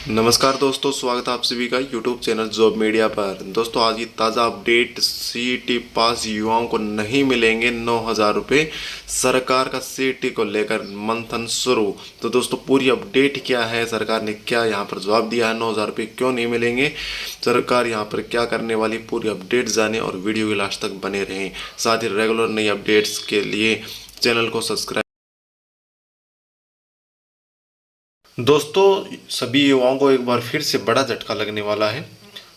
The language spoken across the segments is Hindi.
नमस्कार दोस्तों, स्वागत है आप सभी का यूट्यूब चैनल जॉब मीडिया पर। दोस्तों आज की ताज़ा अपडेट, सीईटी पास युवाओं को नहीं मिलेंगे 9,000 रुपये। सरकार का सीईटी को लेकर मंथन शुरू। तो दोस्तों पूरी अपडेट क्या है, सरकार ने क्या यहाँ पर जवाब दिया है, 9,000 रुपये क्यों नहीं मिलेंगे, सरकार यहाँ पर क्या करने वाली, पूरी अपडेट जाने और वीडियो के लास्ट तक बने रहें। साथ ही रेगुलर नई अपडेट्स के लिए चैनल को सब्सक्राइब। दोस्तों सभी युवाओं को एक बार फिर से बड़ा झटका लगने वाला है।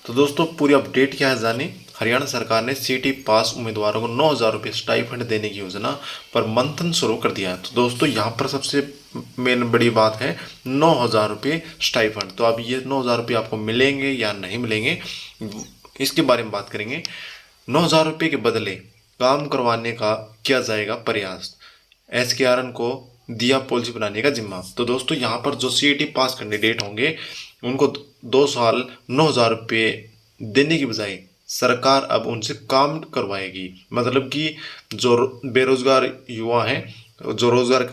तो दोस्तों पूरी अपडेट क्या है जाने। हरियाणा सरकार ने सीईटी पास उम्मीदवारों को 9,000 रुपये स्टाइफंड देने की योजना पर मंथन शुरू कर दिया है। तो दोस्तों यहाँ पर सबसे मेन बड़ी बात है 9,000 रुपये स्टाइफंड। तो अब ये 9,000 रुपये आपको मिलेंगे या नहीं मिलेंगे, इसके बारे में बात करेंगे। 9,000 रुपये के बदले काम करवाने का किया जाएगा प्रयास, एसकेआरएन को दिया पॉलिसी बनाने का जिम्मा। तो दोस्तों यहाँ पर जो सीईटी पास कैंडिडेट होंगे उनको 2 साल 9,000 रुपये देने की बजाय सरकार अब उनसे काम करवाएगी। मतलब कि जो बेरोजगार युवा हैं, जो रोजगार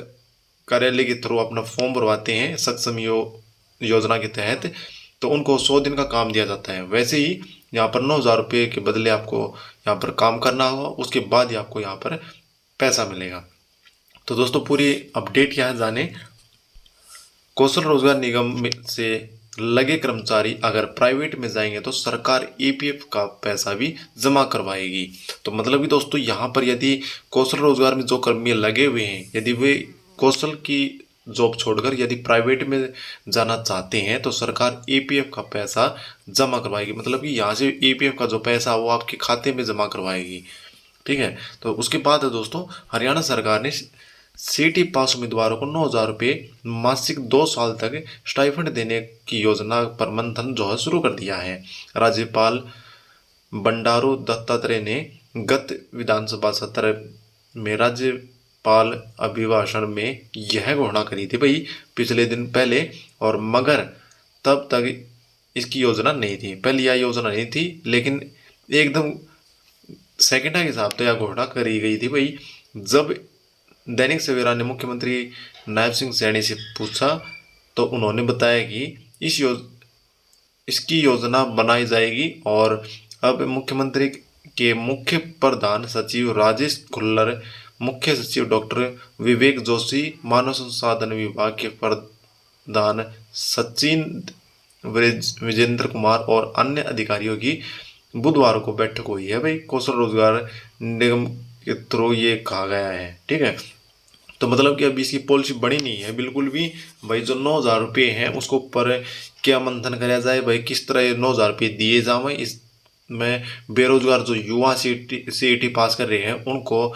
कार्यालय के थ्रू अपना फॉर्म भरवाते हैं सक्षम योजना के तहत, तो उनको 100 दिन का काम दिया जाता है। वैसे ही यहाँ पर 9,000 रुपये के बदले आपको यहाँ पर काम करना होगा, उसके बाद ही आपको यहाँ पर पैसा मिलेगा। तो दोस्तों पूरी अपडेट क्या है जाने। कौशल रोजगार निगम से लगे कर्मचारी अगर प्राइवेट में जाएंगे तो सरकार ईपीएफ का पैसा भी जमा करवाएगी। तो मतलब कि दोस्तों यहाँ पर यदि कौशल रोजगार में जो कर्मी लगे हुए हैं, यदि वे कौशल की जॉब छोड़कर यदि प्राइवेट में जाना चाहते हैं तो सरकार ईपीएफ का पैसा जमा करवाएगी। मतलब कि यहाँ से ईपीएफ का जो पैसा वो आपके खाते में जमा करवाएगी। ठीक है। तो उसके बाद दोस्तों हरियाणा सरकार ने सीईटी पास उम्मीदवारों को 9,000 रुपये मासिक 2 साल तक स्टाइफंड देने की योजना पर मंथन जो है शुरू कर दिया है। राज्यपाल बंडारू दत्तात्रेय ने गत विधानसभा सत्र में राज्यपाल अभिभाषण में यह घोषणा करी थी भाई पिछले दिन पहले, और मगर तब तक इसकी योजना नहीं थी। पहले यह योजना नहीं थी, लेकिन एकदम सेकेंड के हिसाब से यह घोषणा करी गई थी भाई जब दैनिक सवेरा ने मुख्यमंत्री नायब सिंह सैनी से पूछा तो उन्होंने बताया कि इसकी योजना बनाई जाएगी। और अब मुख्यमंत्री के मुख्य प्रधान सचिव राजेश खुल्लर, मुख्य सचिव डॉक्टर विवेक जोशी, मानव संसाधन विभाग के प्रधान सचिन विजेंद्र कुमार और अन्य अधिकारियों की बुधवार को बैठक हुई है भाई। कौशल रोजगार निगम के थ्रू ये कहा गया है। ठीक है। तो मतलब कि अभी इसकी पॉलिसी बनी नहीं है बिल्कुल भी भाई। जो 9,000 रुपये हैं उसको ऊपर क्या मंथन कराया जाए भाई, किस तरह 9,000 रुपये दिए जाए। इसमें बेरोजगार जो युवा सीईटी पास कर रहे हैं उनको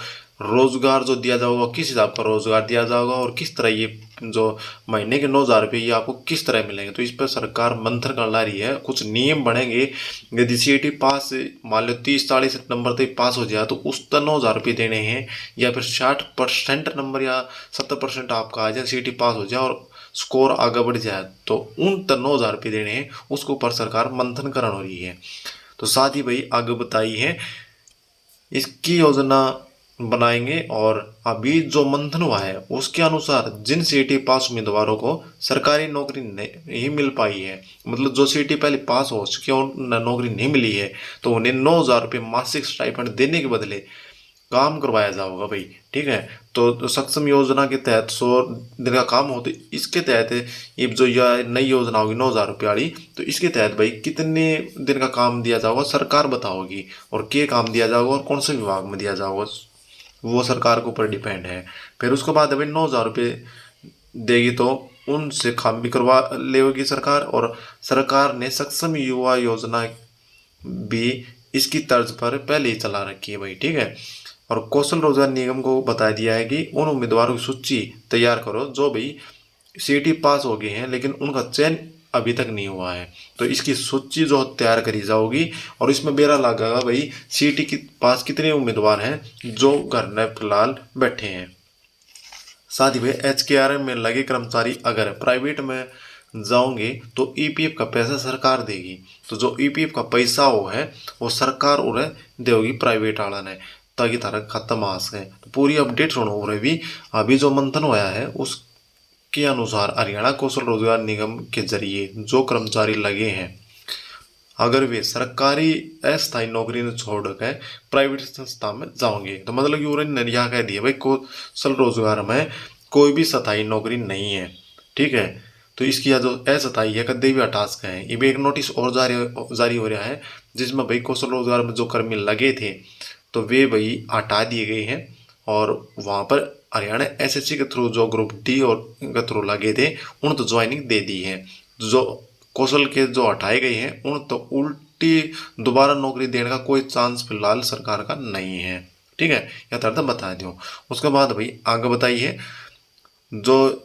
रोजगार जो दिया जाएगा, किस हिसाब का रोजगार दिया जाएगा और किस तरह ये जो महीने के 9,000 रुपये ये आपको किस तरह मिलेंगे। तो इस पर सरकार मंथन कर ला रही है। कुछ नियम बनेंगे। यदि सीईटी पास मान लो 30-40 नंबर तक पास हो जाए तो उस तर 9,000 रुपये देने हैं, या फिर 60% नंबर या 70% आपका आ जाए, सीईटी पास हो जाए और स्कोर आगे बढ़ जाए तो उन तर 9,000 रुपये देने हैं। उसके ऊपर सरकार मंथन करण हो रही है। तो साथ ही भाई आगे बताई है इसकी योजना बनाएंगे। और अभी जो मंथन हुआ है उसके अनुसार जिन सीईटी पास उम्मीदवारों को सरकारी नौकरी नहीं मिल पाई है, मतलब जो सीईटी पहले पास हो चुके हैं नौकरी नहीं मिली है, तो उन्हें 9,000 रुपये मासिक स्टाइपेंड देने के बदले काम करवाया जाएगा भाई। ठीक है। तो सक्षम योजना के तहत 100 दिन का काम हो, तो इसके तहत ये जो यह नई योजना होगी 9,000 रुपये वाली, तो इसके तहत भाई कितने दिन का काम दिया जाएगा सरकार बताओगी, और क्या काम दिया जाएगा और कौन से विभाग में दिया जाएगा वो सरकार के ऊपर डिपेंड है। फिर उसके बाद अभी 9,000 रुपये देगी तो उनसे काम भी करवा लेगी सरकार। और सरकार ने सक्षम युवा योजना भी इसकी तर्ज पर पहले ही चला रखी है भाई। ठीक है। और कौशल रोजगार निगम को बता दिया है कि उन उम्मीदवारों की सूची तैयार करो जो भाई सीईटी पास हो गए हैं लेकिन उनका चयन अभी तक नहीं हुआ है। तो इसकी सूची जो तैयार करी जाओगी और इसमें बेरा लगेगा भाई सीईटी के पास कितने उम्मीदवार हैं जो घर में फिलहाल बैठे हैं। साथ ही भाई एचकेआरएन में लगे कर्मचारी अगर प्राइवेट में जाओगे तो ईपीएफ का पैसा सरकार देगी। तो जो ईपीएफ का पैसा हो है वो सरकार उन्हें देगी प्राइवेट वाला ने, ताकि तारा खाता मास है। तो पूरी अपडेट सुनो। और अभी जो मंथन हुआ है उस के अनुसार हरियाणा कौशल रोजगार निगम के जरिए जो कर्मचारी लगे हैं, अगर वे सरकारी अस्थायी नौकरी ने छोड़कर प्राइवेट संस्था में जाओगे, तो मतलब कि उन्होंने यहाँ कह दिया भाई कौशल रोजगार में कोई भी स्थायी नौकरी नहीं है, ठीक है। तो इसकी जो अस्थायी है कदे भी हटा सके हैं। ये भी एक नोटिस और जारी हो रहा है जिसमें भाई कौशल रोजगार में जो कर्मी लगे थे तो वे भाई हटा दिए गए हैं, और वहाँ पर हरियाणा एसएससी के थ्रू जो ग्रुप डी और के थ्रू लगे थे उन तो ज्वाइनिंग दे दी है। जो कौशल के जो हटाए गए हैं उन तो उल्टी दोबारा नौकरी देने का कोई चांस फिलहाल सरकार का नहीं है, ठीक है। यह तरह बता दूँ। उसके बाद भाई आगे बताइए, जो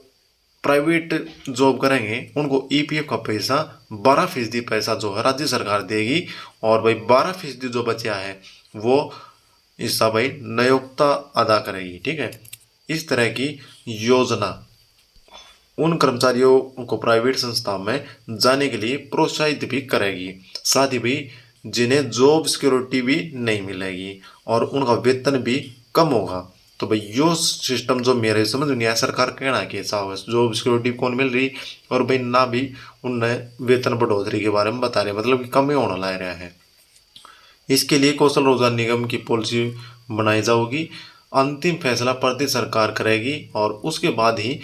प्राइवेट जॉब करेंगे उनको ईपीएफ का पैसा 12% पैसा जो है राज्य सरकार देगी, और भाई 12% जो बचा है वो हिस्सा भाई नियोक्ता अदा करेगी, ठीक है। इस तरह की योजना उन कर्मचारियों को प्राइवेट संस्था में जाने के लिए प्रोत्साहित भी करेगी, साथ ही भी जिन्हें जॉब सिक्योरिटी भी नहीं मिलेगी और उनका वेतन भी कम होगा। तो भाई यो सिस्टम जो मेरे समझ में नहीं आया, सरकार कहना कि ऐसा हो, जॉब सिक्योरिटी कौन मिल रही और भाई ना भी उन्हें वेतन बढ़ोतरी के बारे में बता रहे, मतलब कि कम ही होना ला रहा है। इसके लिए कौशल रोजगार निगम की पॉलिसी बनाई जाएगी, अंतिम फैसला प्रदेश सरकार करेगी और उसके बाद ही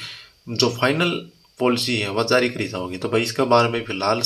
जो फाइनल पॉलिसी है वह जारी करी जाएगी। तो भाई इसके बारे में फिलहाल